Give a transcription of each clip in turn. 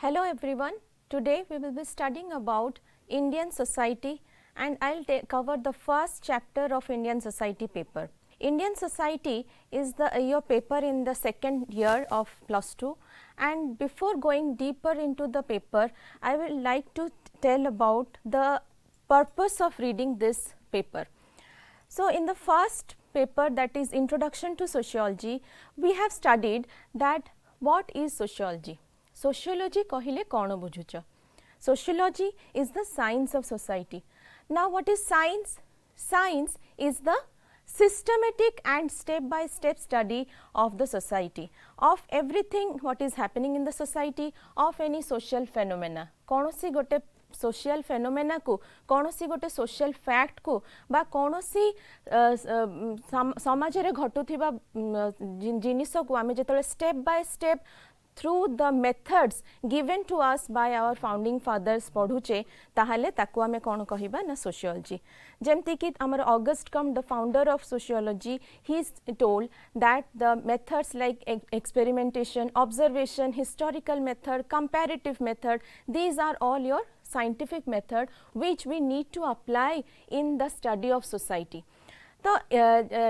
Hello everyone. Today we will be studying about Indian society and I will cover the first chapter of Indian society paper. Indian society is your paper in the second year of +2, and before going deeper into the paper, I would like to tell about the purpose of reading this paper. So, in the first paper, that is Introduction to Sociology, we have studied that what is sociology. Sociology कहले कौन बुझुच? Sociology is the science of society. Now, what is science? Science is the systematic and step by step study of the society, of everything what is happening in the society, of any social phenomena. कौनसी गोटे social phenomena को, कौनसी गोटे social fact को बा कौनसी समाज रे घटुथिबा जिनिस को आमे जेतले step by step through the methods given to us by our founding fathers पढ़ुचे ताहले ताकू आमे कौन कहिबा ना sociology. जेमती कि हमर August Comte, the founder of sociology, he told that the methods like experimentation, observation, historical method, comparative method, these are all your scientific method which we need to apply in the study of society. तो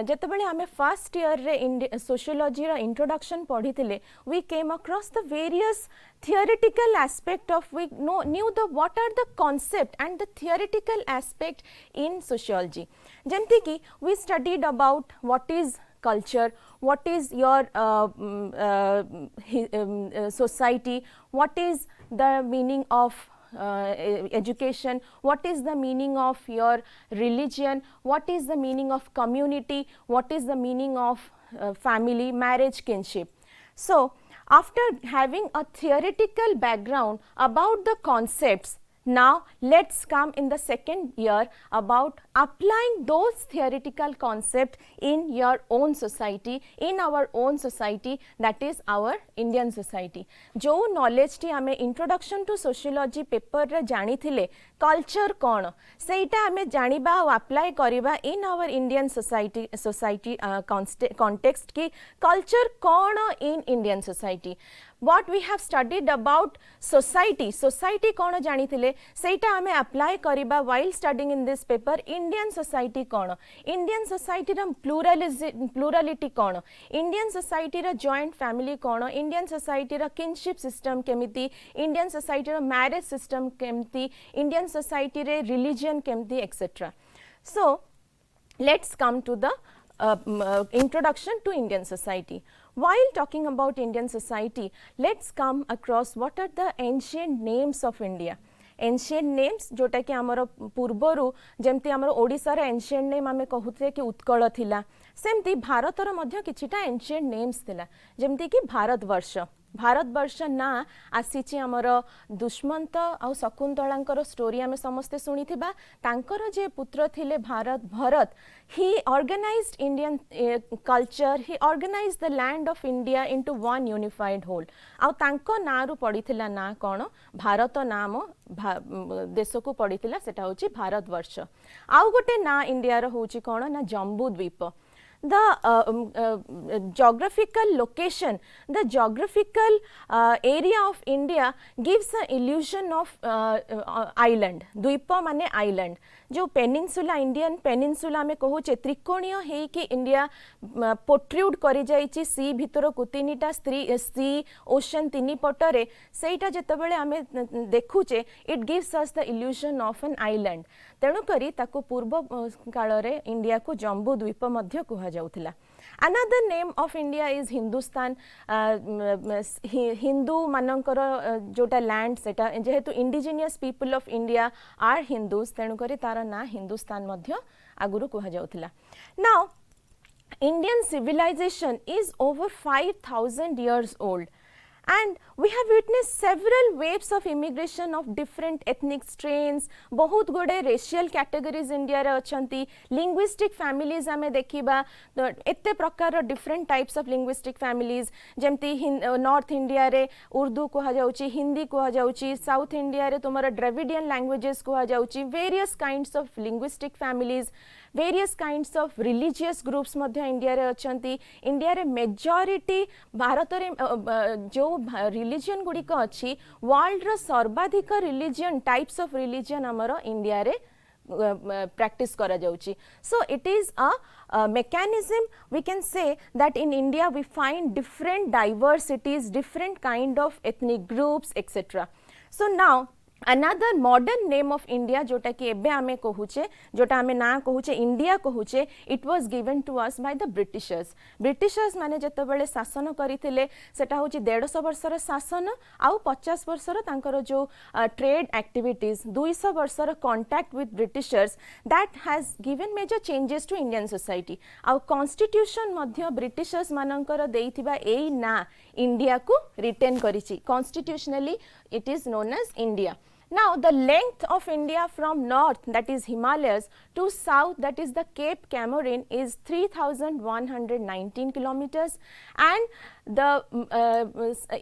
जेतेबेले आमे first year रे sociology रा introduction पढ़ी थिले, we came across the various theoretical aspect of, we knew the what are the concept and the theoretical aspect in sociology. जेमती कि we studied about what is culture, what is your society, what is the meaning of education, what is the meaning of your religion, what is the meaning of community, what is the meaning of family, marriage, kinship. So, after having a theoretical background about the concepts, now let's come in the second year about applying those theoretical concepts in your own society, in our own society, that is our Indian society. जो knowledge T आमे introduction to sociology paper रे जानी थिले, culture कौन सेटा आमे जानिबा और apply करिबा in our Indian society context की culture कौन in Indian society. What we have studied about society कौन जानी थिले सेटा आमे apply करिबा while studying in this paper. Indian society कौन, Indian society रा plurality कौन, Indian society रा joint family कौन, Indian society रा kinship system केमिति, Indian society रा marriage system केमिति, Indian society रे religion केमिति, etc. So, let's come to the introduction to Indian society. While talking about Indian society, let's come across what are the ancient names of India. Ancient names जोटा कि आमर पूर्वरु जेमती आमर ओडिसा रे ancient name आमे कहूथे कि उत्कल थिला, सेमती भारतर मध्य किछिटा ancient names थिला, जेमती कि भारतवर्ष ना आसीची आमर दुष्मंत आउ शकुंतलांकर स्टोरी आमे समस्ते सुनिथिबा. तांकर जे पुत्र थिले Bharat, he organized Indian culture, he organized the land of India into one unified whole. आउ तांको ना रु पड़िथिला ना कोन, भारत नाम देश को पड़िथिला, सेटा होची भारतवर्ष. आउ गोटे ना इंडिया रो होची कोन ना जम्बू द्वीप. The geographical location, the geographical area of India gives an illusion of island. द्वीप माने island. जो पेनिनसुला, इंडियन पेनिनसुला में कहूचे त्रिकोणीय है कि इंडिया पोट्रूड करि जाइछि सी भितर को तीनिटा सी ओशन तीनी पटरे, सेटा जेतेबेले आमे देखुचे it gives us the illusion of an island. तेणु करी ताको पूर्व काल रे इंडिया को जम्बू द्वीप मध्य कहा जाउथिला. Another name of India is Hindustan. Hindu मानकर जोटा लैंड सेटा जेहेतु indigenous people of India are Hindus, तेणु करी तार ना हिंदुस्तान मध्य आगुरु कहा जाउथिला. Now, Indian civilization is over 5,000 years old. And we have witnessed several waves of immigration of different ethnic strains, बहुत गुड़े racial categories India रे अछंती, linguistic families आमे देखिबा, एते प्रकार different types of linguistic families, जेमती North India रे उर्दू कहा जाउची, हिंदी कहा जाउची, South India रे तुमरा Dravidian languages कहा जाउची, various kinds of linguistic families. various kinds of religious groups madhya India re achanti. India re majority Bharat रे जो religion गुड़ी को अच्छी world रो सर्वाधिक religion types of religion हमरो India रे practice kara jauchi. So it is a mechanism. We can say that in India we find different diversities, different kind of ethnic groups, etc. So now another modern name of India जोटा कि एबे आमे कहूचे जोटा आमे ना कहूचे India कहूचे it was given to us by the Britishers माने जते बेले शासन करिथिले सेटा होची 150 वर्षर शासन आउ 50 वर्षर तांकर जो ट्रेड एक्टिविटीज 200 वर्षर contact with Britishers that has given major changes to Indian society. आउ कॉन्स्टिट्यूशन मध्य Britishers मानकर देइथिबा एई ना इंडिया को retain करिछि. Constitutionally it is known as India. Now the length of India from north, that is Himalayas, to south, that is the Cape Comorin, is 3,119 kilometers, and the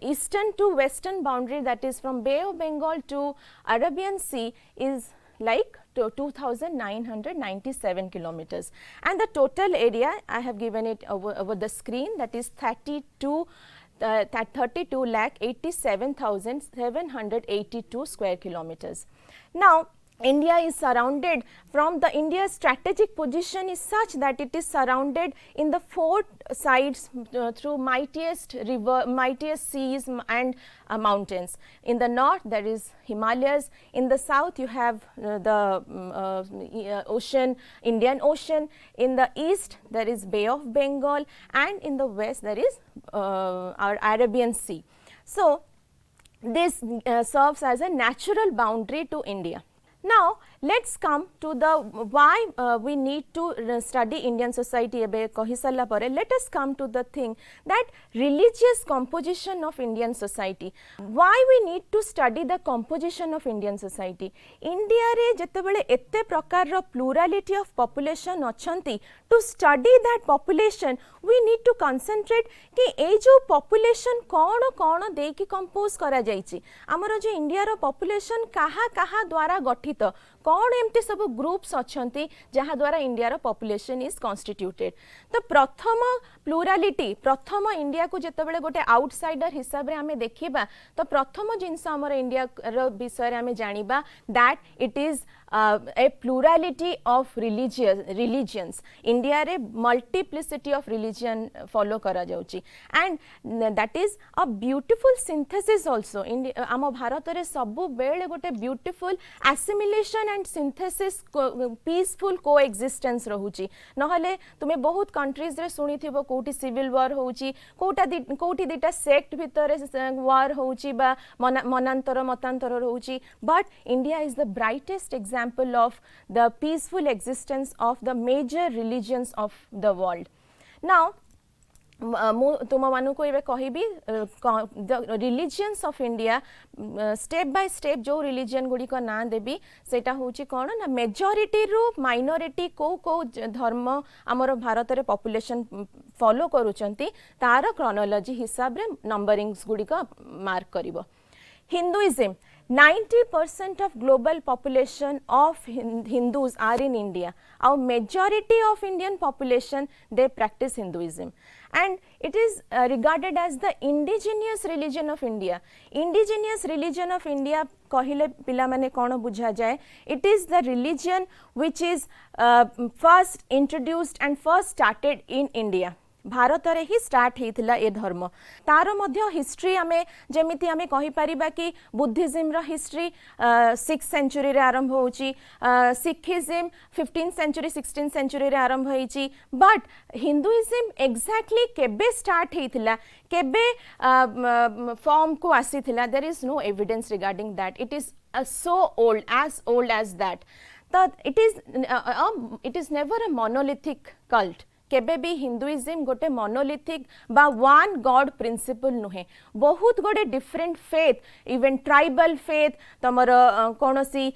eastern to western boundary, that is from Bay of Bengal to Arabian Sea, is like 2,997 kilometers, and the total area I have given it over the screen, that is 32,87,782 square kilometers. Now India is surrounded from the India's strategic position is such that it is surrounded in the four sides through mightiest seas and mountains. In the north there is Himalayas, in the south you have the ocean, Indian Ocean, in the east there is Bay of Bengal, and in the west there is our Arabian Sea. So this serves as a natural boundary to India. Now let's come to the why we need to study Indian society ebe kahi sarla pare. Let us come to the thing that religious composition of Indian society. Why we need to study the composition of Indian society? India re jetebele ette prakar ro plurality of population achanti, to study that population we need to concentrate कि ए जो population कौन कौन दे की compose करा जाइछि. हमर जो India रो population कहा कहा द्वारा गठित कौन एमती सब ग्रुप्स अछंती जहा द्वारा इंडिया रो पॉपुलेशन इज कॉन्स्टिट्यूटेड. तो प्रथम प्लुरालिटी, प्रथम इंडिया को जेतेबेले गोटे आउटसाइडर हिसाब रे हमें देखिबा तो प्रथम जिंस हमर इंडिया रो विषय रे हमें जानिबा that it is a plurality of religions. India रे multiplicity of religion follow करा जाउची, and that is a beautiful synthesis also. आम भारत रे सबु बेले गोटे beautiful assimilation and synthesis peaceful coexistence रहुची. नहले तुमे बहुत कंट्रीज रे सुनी थिबो कोठी सिविल वॉर होउची, कोठी दिटा सेक्ट भितर वॉर होउची बा मनांतर मतांतर होउची, but India is the brightest example of the peaceful existence of the major religions of the world. Now तुम मानु को एबे कहिबी the religions of India step by step जो religion गुडी को ना देबी सेटा होची कोन ना majority रो minority को धर्म हमर भारत रे population follow करूचंती तार chronology हिसाब रे numberings गुडी को mark करिवो. Hinduism, 90% of global population of Hindus are in India. Our majority of Indian population, they practice Hinduism, and it is regarded as the indigenous religion of India. Indigenous religion of India कहले पिला माने कोन बुझा जाए. It is the religion which is first introduced and first started in India. Bharat रे ही start हेतिला ए धर्म. तार मध्य history आमे जेमिति आमे कहि परिबा कि बुद्धिज्म रो हिस्ट्री 6th सेंचुरी रे आरंभ होउची, Sikhism 15th century 16th century रे आरंभ होइची, बट हिंदुइज्म एग्जैक्टली केबे स्टार्ट हेतिला, केबे फॉर्म को आसीथिला, there is no evidence regarding that. It is so old as that. That it is never a monolithic cult. केबे भी हिंदुइज्म गोटे मोनोलिथिक बा वन गॉड प्रिंसिपल नुहे बहुत गोटे different faith even tribal faith तुमर कौन सी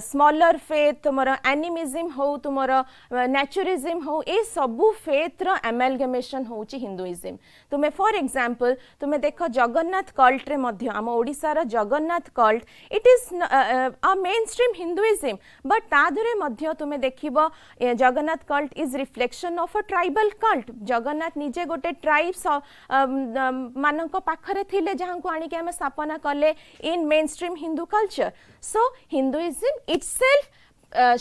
स्मॉलर फेथ तुमर एनिमिज्म हो तुमर नेचुरिज्म हो ए सबू फेथ रो एमालगमेशन होची हिंदुइज्म तुमे फॉर एग्जांपल तुमे देखो जगन्नाथ कल्ट रे मध्य आम ओडिसा रो Jagannath cult it is a mainstream Hinduism but ताधरे मध्य तुमे देखिबो Jagannath cult is reflection of a tribal cult Jagannath निजे गोटे ट्राइब्स मानक पाखरे थिले जहां को आनी के हम स्थापना कले in mainstream Hindu culture so Hinduism itself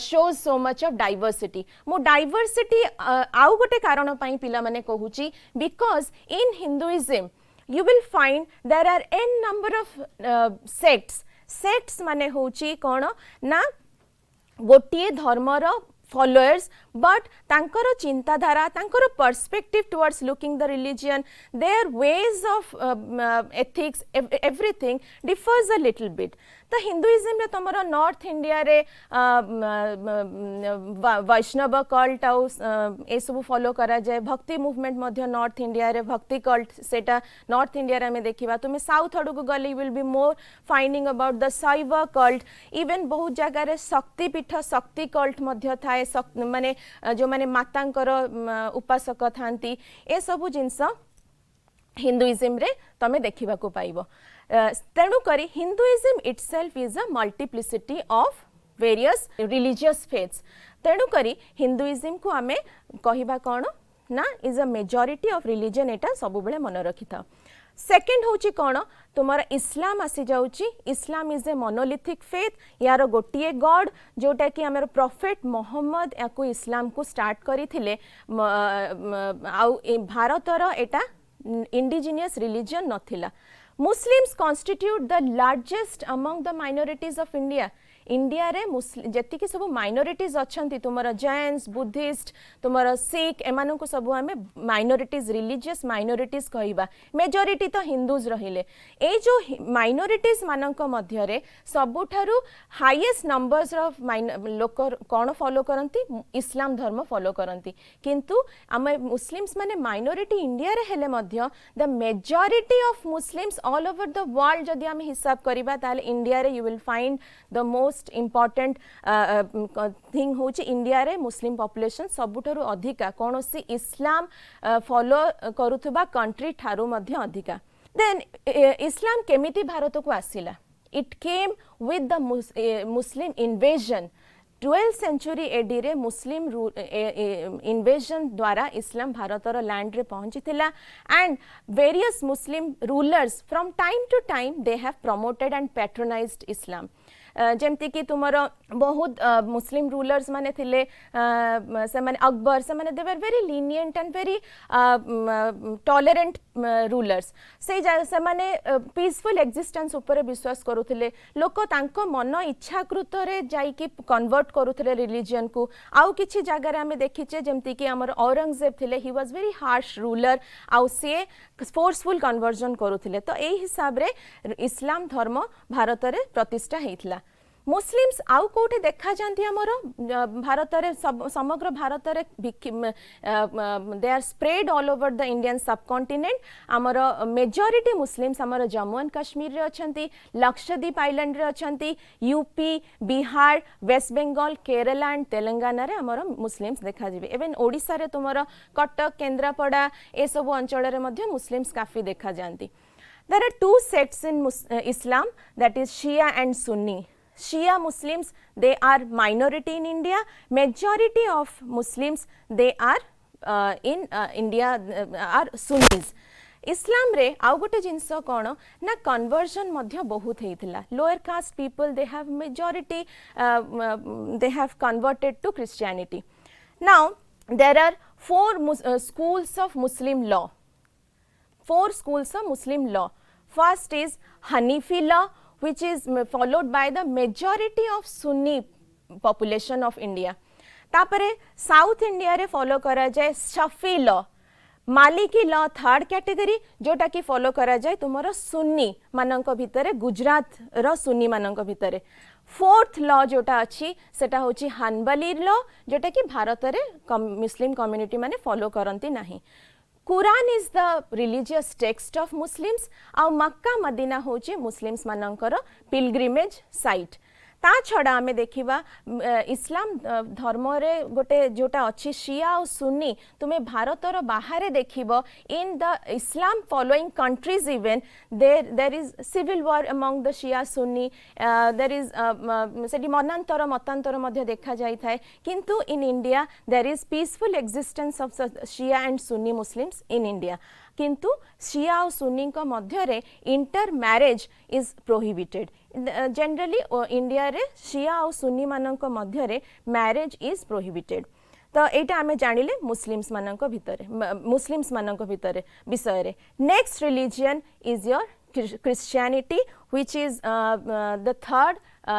shows so much of diversity mo diversity आउ गोटे कारण पई पिला माने कहूची because in Hinduism you will find there are n number of sects माने होची कोन ना गोटिए धर्मर followers but tankar चिंताधारा tankar perspective towards looking the religion their ways of ethics everything differs a little bit तो हिंदुइज्म रे तमरो north India रे वैष्णव cult आउ ए सब follow करा जाए भक्ति मूवमेंट मध्य नॉर्थ इंडिया रे भक्ति कल्ट सेटा नॉर्थ इंडिया रे हमें देखिबा तुमे साउथ आडू को गली will be more finding about the शैव कल्ट इवन बहुत जगह रे शक्ति पीठ शक्ति कल्ट मध्य थाए माने जो माने मातांकर उपासक थांती ए सब जिंस हिंदुइज्म रे तमे देखिबा को पाइबो तेणु करी Hinduism itself is a multiplicity of various religious faiths तेणु करी हिंदुइज्म को आमे कहिबा कोन ना is a majority of religion एटा सब बेले मन रखिथा सेकेंड होची कोन तुमरा इस्लाम आसी जाउची Islam is a monolithic faith यार गोटिए गॉड जोटा कि हमर प्रॉफिट मोहम्मद याको इस्लाम को स्टार्ट करिथिले आउ भारत रो एटा इंडिजिनियस रिलीजन नथिला Muslims constitute the largest among the minorities of India. India रे जति कि सब माइनॉरिटीज अछंती तुमरा जैन्स बुद्धिस्ट तुमरा सिख एमानन को सब हमें माइनॉरिटीज रिलीजियस माइनॉरिटीज कहबा मेजॉरिटी तो हिंदूज रहिले ए जो माइनॉरिटीज मानक मध्य रे सबुठारु हाईएस्ट नंबर्स ऑफ लोक कोन फॉलो करंती इस्लाम धर्म फॉलो करंती किंतु हम मुस्लिम्स माने माइनॉरिटी इंडिया रे हेले मध्य the majority of Muslims all over the world जदि हम हिसाब करबा ताले इंडिया रे you will find the most important thing होची इंडिया रे मुस्लिम पॉपुलेशन सबुठारु अधिका कोनोसी इस्लाम फॉलो करूथबा कंट्री ठारू मध्य अधिका देन इस्लाम केमिति भारत को आसिला it came with the Muslim invasion 12th century AD रे मुस्लिम इन्वेजन द्वारा इस्लाम भारतर लैंड रे पहुंची थिला and various Muslim rulers from time to time they have promoted and patronised Islam जेमती कि तुमर बहुत मुस्लिम रूलर्स माने थिले से माने अकबर से माने they were very lenient and very tolerant rulers से माने पीसफुल एक्जिस्टेंस ऊपर विश्वास करूथिले लोक तांको मन इच्छाकृत रे जाई कि कन्वर्ट करूथिले रिलीजन को आउ किछि जगह रे हमें देखिचे जेमती कि हमर औरंगजेब थिले he was very harsh ruler आउ से फोर्सफुल कन्वर्जन करूथिले तो एही हिसाब रे इस्लाम धर्म भारत रे प्रतिष्ठा हेइतला मुस्लिम्स आउ कोठे देखा जानती हमर भारत रे समग्र भारत रे they are spread all over the Indian subcontinent हमर मेजॉरिटी मुस्लिम्स हमर जम्मू एंड कश्मीर रे अछंती लक्षद्वीप आइलैंड रे अछंती UP Bihar West Bengal Kerala and Telangana रे हमर मुस्लिम्स देखा जिवे इवन ओडिसा रे तुमर कटक केंद्रापड़ा ए सब अंचल रे मध्ये मुस्लिम्स काफी देखा जानती There are two sects in Islam, that is Shia and Sunni. Shia Muslims, they are minority in India. Majority of Muslims, they are in India are Sunnis. इस्लाम रे आउ गोटे जिनस कौन ना कन्वर्जन मध्य बहुत हेइथिला lower caste people they have majority they have converted to Christianity now there are four schools of Muslim law. Four schools of Muslim law. First is Hanafi law, which is followed by the majority of Sunni population of India. तापरे South India रे follow करा जाए Shafi law, Maliki law third category जोटा कि follow करा जाए तुमरो सुन्नी मानक भितरे गुजरात रो सुन्नी मानक भितरे. फोर्थ लॉ जोटा अच्छी सेटा होची हानबली लॉ जोटा कि भारत रे मुस्लिम कम्युनिटी माने फॉलो करंती नाही। Quran is the religious text of Muslims आ मक्का मदीना होची मुस्लिम्स मानकर पिलग्रिमेज साइट। ता छड़ा आमे देखिबा इस्लाम धर्म रे गोटे जोटा अच्छी शिया और सुन्नी तुमे भारतर बाहर देखिबो in the Islam following countries even there is civil war among the Shia Sunni there is सेठी मनांतर मतांतर मध्ये देखा जाई थाए किंतु in India there is peaceful existence of Shia and Sunni Muslims in India किंतु शिया और सुन्नी को मध्य रे intermarriage is prohibited generally India रे शिया और सुन्नी मानक मध्य रे मैरिज इज प्रोहिबिटेड। तो एटा आमे जानिले मुस्लिम्स मानक भितरे विषय रे। Next religion is your Christianity, which is the third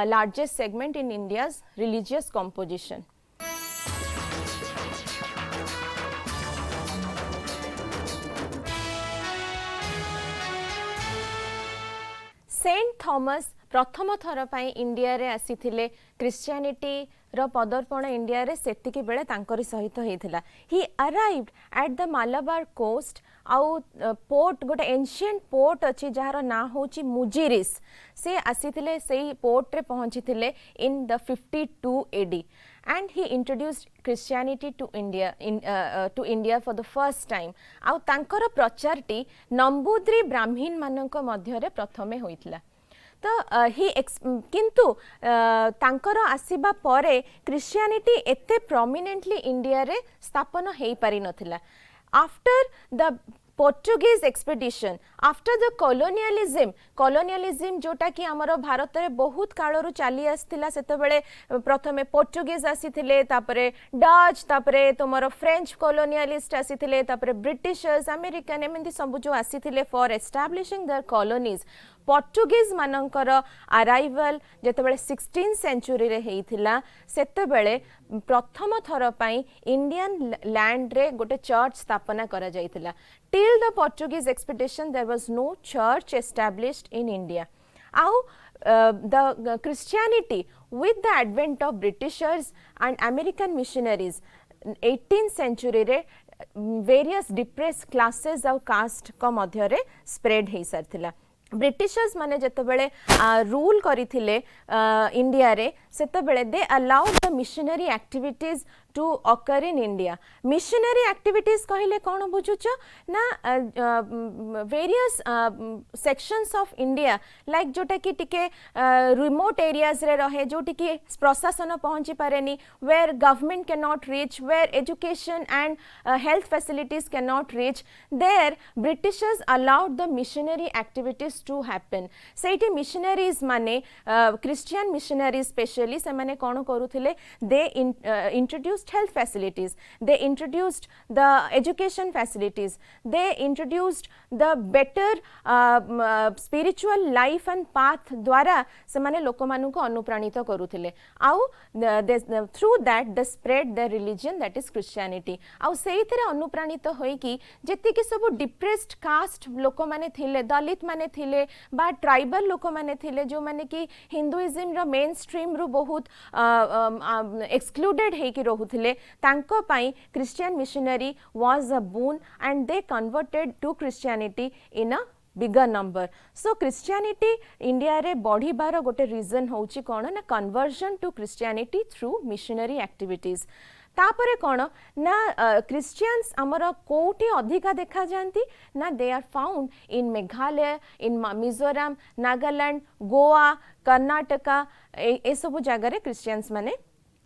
largest segment in India's religious composition. Saint Thomas प्रथम थर पाई इंडिया रे आसीथिले। क्रिश्चियनिटी रो पदर्पण इंडिया रे सेतिकी बेले तांकरी सहित हेइथिला। He arrived at the Malabar coast आउ पोर्ट गोटे एंशिएंट पोर्ट अछि जहार ना होची मुजिरिस। से आसीथिले सेही पोर्ट रे पहुंचीथिले in the 52 AD and he introduced Christianity to India for the first time। आउ तांकर प्रचारटी नंबूद्री ब्राह्मण मानक मध्य रे प्रथमे होइथिला। तो किंतु तांकर आसीबा परे क्रिश्चियनिटी एते प्रोमिनेंटली इंडिया रे स्थापन हेई पारि नथिला। After the Portuguese expedition, after the colonialism जोटा कि आमर भारत रे बहुत कालरू चली आसथिला। सेते बेले प्रथमे पोर्चुगीज आसीथिले, तापरे डच, तापरे तुमर फ्रेंच कॉलोनियलिस्ट आसीथिले, तापरे ब्रिटिशर्स अमेरिकन एमंती सब जो आसीथिले for establishing their colonies. Portuguese मानकर अराइवल जेतेबेले 16th सेंचुरी रे हेइथिला, सेतेबेले प्रथम थर पाई इंडियन लैंड रे गोटे चर्च स्थापना करा जाइथिला। Till the Portuguese expedition, there was no church established in India. The Christianity, with the advent of Britishers and American missionaries, 18th century रे various depressed classes of caste का मध्य रे spread हेई सारथिला। Britishers माने जेतेबेले rule करिथिले India रे, सेतेबेले they allowed the missionary activities to occur in India. Missionary activities कहले कोन बुझुछ ना various sections of India like जोटा कि टिके रिमोट एरियाज रे रहे, जोटी कि प्रशासन पहुंची पारेनी, where government can not reach, where education and health facilities can not reach, there Britishers allowed the missionary activities to happen. सेठी मिशनरीज माने क्रिश्चियन मिशनरी स्पेशली से माने कोन करूथिले, they introduced health facilities, they introduced the education facilities, they introduced the better spiritual life and path द्वारा से माने लोक मानु को अनुप्राणित करूथिले। आउ through that they spread their religion, that is Christianity। आउ सेहितरे अनुप्राणित होई कि जेति कि सब डिप्रेस्ड कास्ट लोक माने थिले, दलित माने थिले बा ट्राइबल लोक माने थिले, जो माने कि हिंदुइज्म रो मेन स्ट्रीम रो बहुत एक्सक्लूडेड हे कि रहुथिले, तांको पाई Christian missionary was a boon and they converted to Christianity in a bigger number। So Christianity India रे बढ़ी बार गोटे रीजन होची कोन ना conversion to Christianity through missionary activities। तापरे कोन ना क्रिश्चियंस हमर कोठी अधिका देखा जानती ना, they are found in Meghalaya, in Mizoram, Nagaland, Goa, Karnataka, ए सब जगह रे क्रिश्चियंस माने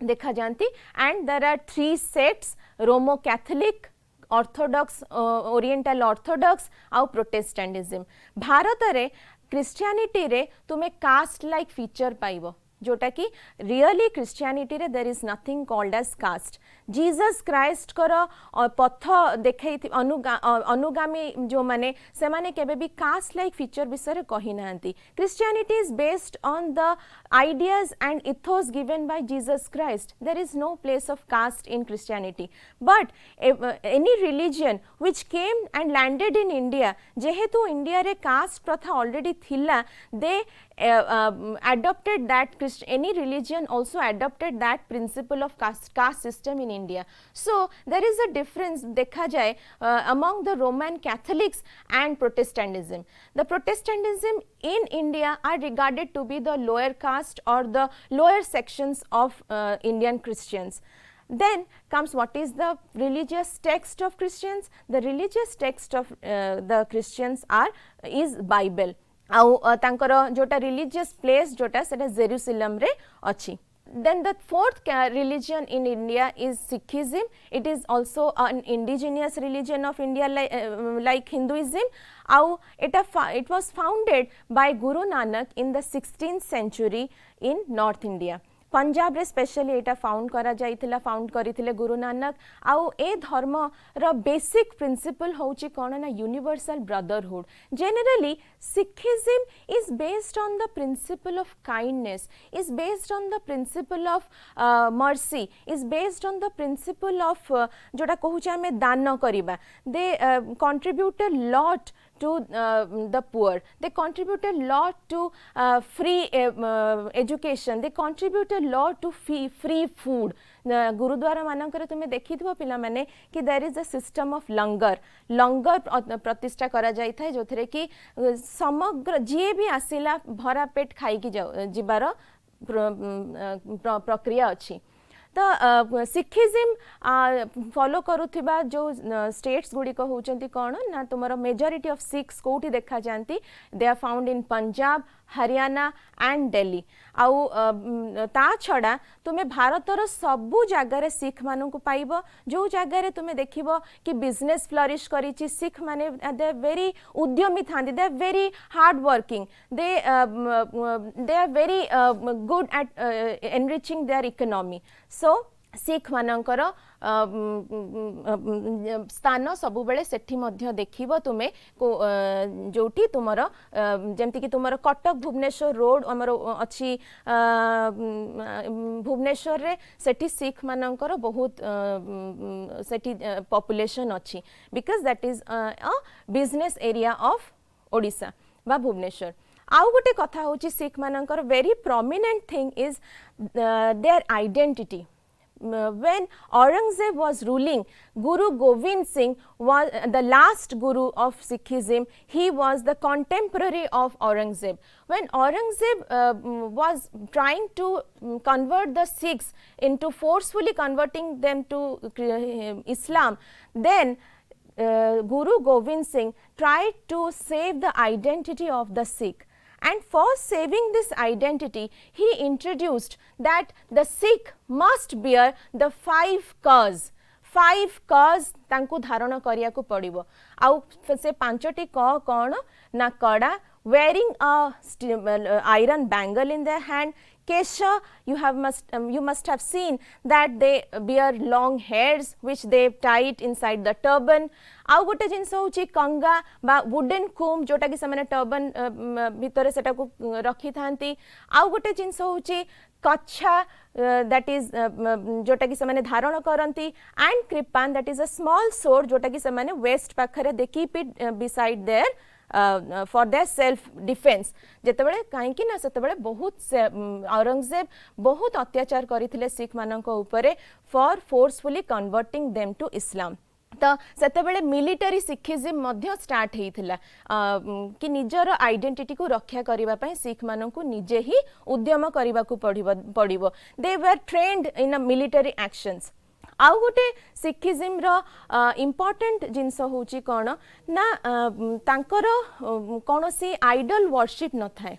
देखा जानती। And there are 3 sects, Roman Catholic, Orthodox, Oriental Orthodox आउ प्रोटेस्टेंटिज्म। भारत रे क्रिश्चियनिटी रे तुमे कास्ट लाइक फीचर पाइबो, जोटा कि रियली क्रिश्चियनिटी रे there is nothing called as caste. Jesus Christ कर पथ देखै अनुगामी जो माने से माने केबे भी कास्ट लाइक फीचर विषय कहि नांती। Christianity is based on the ideas and ethos given by Jesus Christ. There is no place of caste in Christianity, but any religion which came and landed in India, जेहेतु India रे caste प्रथा already थिला, they adopted that any religion also adopted that principle of caste system in India. So there is a difference dekha jaye among the Roman Catholics and Protestantism. The Protestantism in India are regarded to be the lower caste or the lower sections of Indian Christians. Then comes what is the religious text of Christians. The religious text of the Christians is Bible. आउ तांकर जोटा religious place जोटा सेटा Jerusalem रे अछि. Then the fourth religion in India is Sikhism. It is also an indigenous religion of India like Hinduism. It was founded by Guru Nanak in the 16th century in North India. Punjab रे specially एटा found करा जाइथिला found करिथिले Guru Nanak आउ ए धर्म रो basic principle होची कोन ना universal brotherhood. Generally Sikhism is based on the principle of kindness, is based on the principle of mercy, is based on the principle of जोटा कहूचे हमें दान करिबा. They contribute a lot to the poor. They contribute a lot to free education. They contribute a lot to free food. Gurdwara मानकर तुम देखि पिला माने कि there is a system of langar प्रतिष्ठा करा जाय थाए जो थरे कि समग्र जे भी आसिला भरा पेट खाई की जिबार प्रक्रिया अछि. तो सिखिज्म फॉलो करुथिबा जो स्टेट्स गुडी को होचंती कोन ना तुमरो मेजॉरिटी ऑफ सिख्स कोठी देखा जानती. They are found in Punjab, Haryana and Delhi. आउ ता छड़ा तुमे भारतर सबु जगार सिख मानू को पाइबो. जो जगार तुमे देखिबो कि बिजनेस फ्लरिश करिछि सिख माने दे वेरी उद्यमी थांदी. They are very hard working. They are very good at enriching their economy. So Sikh मानकर स्थान सबु बेले सेठी मध्य देखिबो तुमे जोटी तुमरो जेमति कि तुमरो कटक भुवनेश्वर रोड हमर अछि भुवनेश्वर रे सेठी सिख मानकर बहुत सेठी पॉपुलेशन अछि because that is a business area of Odisha बा भुवनेश्वर. आउ गोटे कथा होची सिख मानकर very prominent thing is their identity. When Aurangzeb was ruling, Guru Govind Singh was the last guru of Sikhism. He was the contemporary of Aurangzeb. When Aurangzeb was trying to convert the Sikhs into forcefully converting them to Islam, then Guru Govind Singh tried to save the identity of the Sikh. And for saving this identity, he introduced that the Sikh must bear the 5 cause. 5 cause तांकु धारण करिया को पड़िबो. आउ से 5टी क कोन ना कड़ा, wearing a iron bangle in their hand. Kesha, you must have seen that they bear long hairs which they tied inside the turban. आउ गोटे जिनस होची कंगा बा वुडन कुम जोटा कि समान टर्बन भितरे सेटा को रखी थांती. आउ गोटे जिनस होची कच्छा दैट इज जोटा कि समान धारण करंती. And kirpan that is a small sword जोटा कि समान वेस्ट पाखरे they keep it beside their for their self defence. जेतेबेले काहेकि ना सेतेबेले बहुत औरंगजेब बहुत अत्याचार करिथिले सिख मानक उपरे for forcefully converting them to Islam. तो सेतेबेले मिलिटरी सिखिज्म मध्य स्टार्ट हेइथिला कि निजर आइडेंटिटी को रक्षा करिबा पई सिख मानकु निजे ही उद्यम करिबा को पड़िबो. They were trained in a military actions. आउ गोटे सिखिज्म रो इम्पोर्टेंट जिनस होची कोन ना तांकर कोनोसी आइडल वर्शिप न थाए.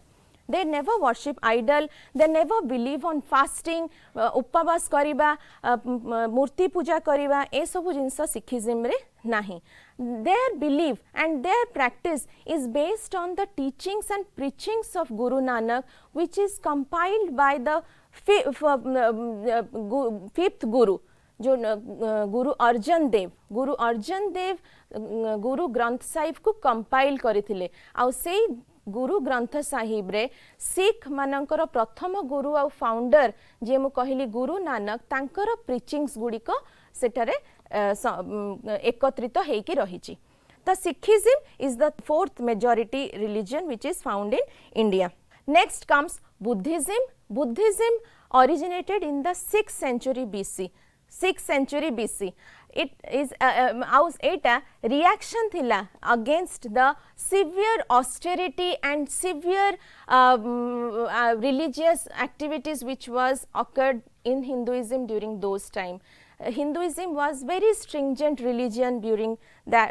They never worship idol. They never believe on fasting, उपवास करिबा, मूर्ति पूजा करिबा. ए सब जिनस सिखिज्म रे नाही. Their belief and their practice is based on the teachings and preachings of Guru Nanak, which is compiled by the fifth Guru. जो गुरु अर्जन देव गुरु ग्रंथ साहिब को compile करथिले. आ से गुरु ग्रंथ साहिब रे सिख मानकर प्रथम गुरु आ फाउंडर जे मु कहली गुरु नानक तांकर प्रीचिंग्स गुडी को सेटारे एकत्रित हेकी रहिची. तो Sikhism is the 4th majority religion which is found in India. Next comes Buddhism. Buddhism originated in the 6th century BC. 6th century BC. It is Etah reaction थिला against the severe austerity and severe religious activities which was occurred in Hinduism during those time. Hinduism was very stringent religion during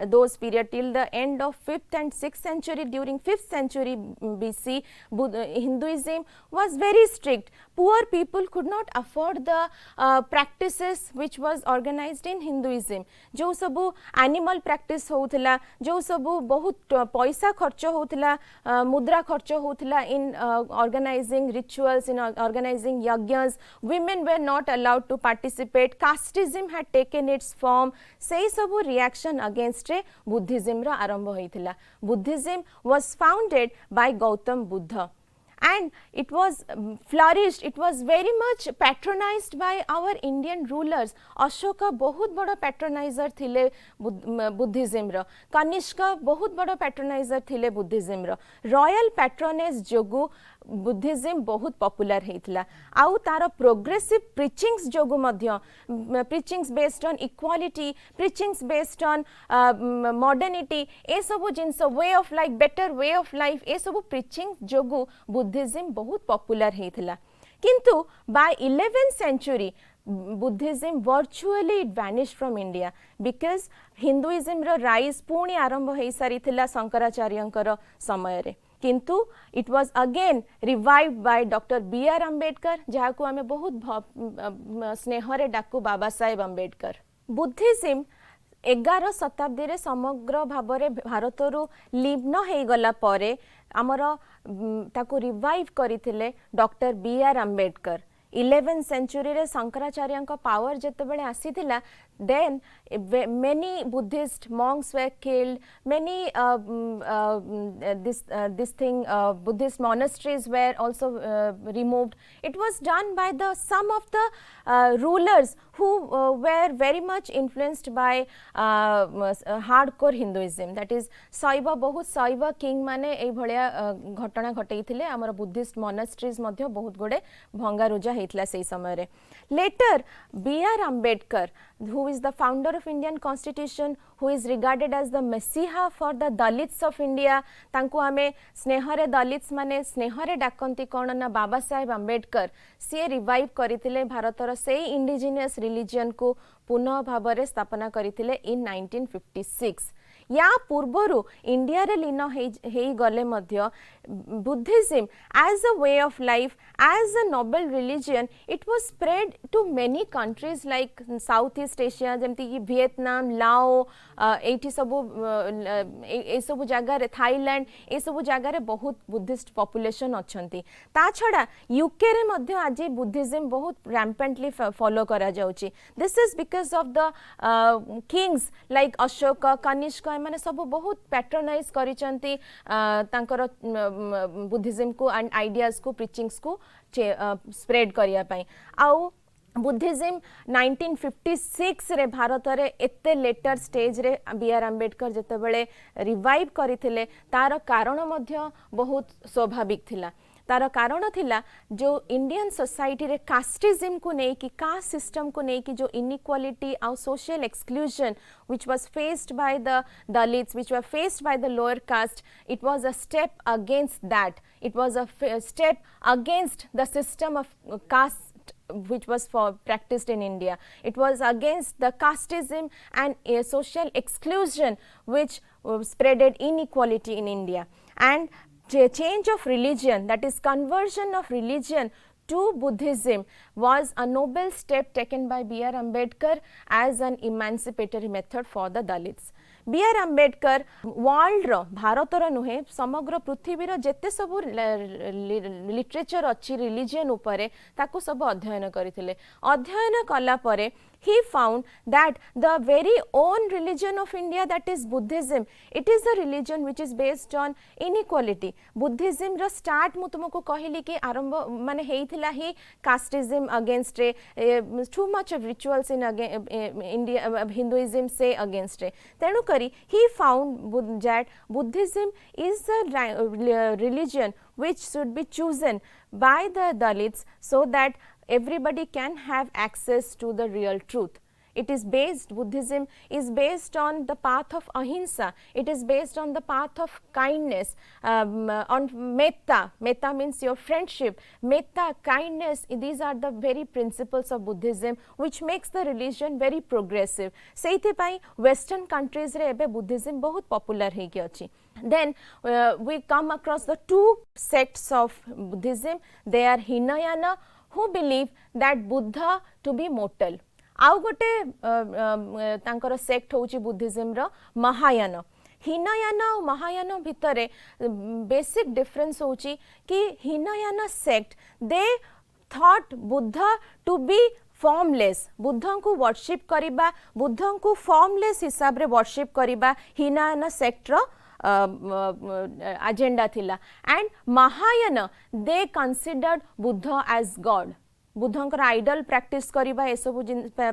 those period till the end of 5th and 6th century. During 5th century BC, Hinduism was very strict. Poor people could not afford the practices which was organized in Hinduism. जो सबू animal practice होउथिला, जो सबू बहुत पैसा खर्च होउथिला, मुद्रा खर्च होउथिला in organizing rituals, in organizing yajnas. Women were not allowed to participate. Casteism had taken its form. से सबू reaction against Buddhism रा आरंभ होइथिला. Buddhism was founded by Gautam Buddha. And it was flourished, it was very much patronized by our Indian rulers. Ashoka बहुत बड़ा patronizer थिले Buddhism रा. Kanishka बहुत बड़ा patronizer थिले Buddhism रा. Royal patronage जोगु Buddhism बहुत popular हेइथला. आउ तार progressive preachings जोगु Madhya, preachings based on equality, preachings based on modernity, ए सबु जिनस way of life, better way of life, ए सबु preaching जोगु Buddhism बहुत popular हेइथला. किंतु by 11th century Buddhism virtually it vanished from India because Hinduism row rise पुणी आरंभ हेइ सारिथिला शंकराचार्यंकर समय रे. किंतु it was again revived by Dr. B.R. Ambedkar जहाँ को हमें बहुत स्नेहरे डाकू बाबा साहेब अम्बेडकर. बुद्धिज्म 11 शताब्दी रे समग्र भाबरे भारतरु लीन हे गला परे हमर ताको रिवाइव करिथिले doctor B.R. Ambedkar. 11th century रे शंकराचार्य का पावर जते बेले आसीथिला, then many Buddhist monks were killed, many Buddhist monasteries were also removed. It was done by some of the rulers who were very much influenced by hardcore Hinduism. That is Saiva बहुत Saiva king माने ए भलिया घटना घटेइथिले. हमर Buddhist monasteries मध्य बहुत गोडे भंगारुजा हेइतला सेही समय रे. Later B.R. Ambedkar, who is the founder of Indian Constitution, who is regarded as the messiah for the Dalits of India, तांको हमें स्नेहरे Dalits माने स्नेहरे डाकंती कोण ना बाबा साहेब अम्बेडकर से रिवाइव करिथिले भारतर से इंडिजिनियस रिलीजन को पुनः भाबरे स्थापना करिथिले in 1956. या पूर्वरु इंडिया रे लीन हेई गले मध्य Buddhism as a way of life, as a noble religion, it was spread to many countries like Southeast Asia, जेमती कि वियतनाम, लाओ, एठी सबु ए सबु जगह रे थाईलैंड, ए सबु जगह रे बहुत बुद्धिस्ट पॉपुलेशन अछंती. ता छडा यूके रे मध्य आज बुद्धिज्म बहुत रैम्पेंटली फॉलो करा जाउची. This is because of the kings like Ashoka, Kanishka माने सब बहुत पैट्रोनाइज करिसंती तांकर बुद्धिज्म को एंड आइडियाज को, प्रीचिंग्स को स्प्रेड करिया पई. आउ बुद्धिज्म 1956 रे भारत रे एते लेटर स्टेज रे B.R. अम्बेडकर जते बेले रिवाइव करिथिले तार कारण मध्य बहुत स्वाभाविक थिला. तार कारण थिला जो इंडियन सोसाइटी रे कास्टिज्म को नहीं कि कास्ट सिस्टम को नहीं कि जो इनइक्वालिटी और social exclusion which was faced by the Dalits, which were faced by the lower caste, it was a step against that. It was a step against the system of caste which was practiced in India. It was against the casteism and social exclusion which spreaded inequality in India. And change of religion, that is conversion of religion to Buddhism, was a noble step taken by B.R. Ambedkar as an emancipatory method for the Dalits. B.R. Ambedkar world रो भारत रो नुहे समग्र पृथ्वी रो जेते सब literature अच्छी religion उपरे ताको सब अध्ययन करिथिले. अध्ययन कला परे he found that the very own religion of India, that is Buddhism, it is a religion which is based on inequality. Buddhism ro start mu tumku कहली कि आरंभ माने हेइथिला ही casteism against too much of rituals in India, Hinduism say against तेणु करी he found that Buddhism is a religion which should be chosen by the Dalits so that everybody can have access to the real truth. It is based, Buddhism is based on the path of ahimsa, it is based on the path of kindness, on metta. Metta means your friendship, metta, kindness, these are the very principles of Buddhism which makes the religion very progressive. सेइथि पई western countries रे एबे Buddhism बहुत popular हेकि अछि. Then we come across the two sects of Buddhism. They are Hinayana, who believe that Buddha to be mortal. आउ गोटे तांकर sect होउची Buddhism रो महायान. हिनयान और महायान भितरे बेसिक डिफरेंस होउची कि Hinayana sect they thought Buddha to be formless. Buddha को वर्शिप करिबा, बुद्ध को फॉर्मलेस हिसाब रे वर्शिप करिबा हिनयान सेक्ट रो एजेंडा थिला. And Mahayana they considered Buddha as God. बुद्धंकर आइडल प्रैक्टिस करिबा ए सब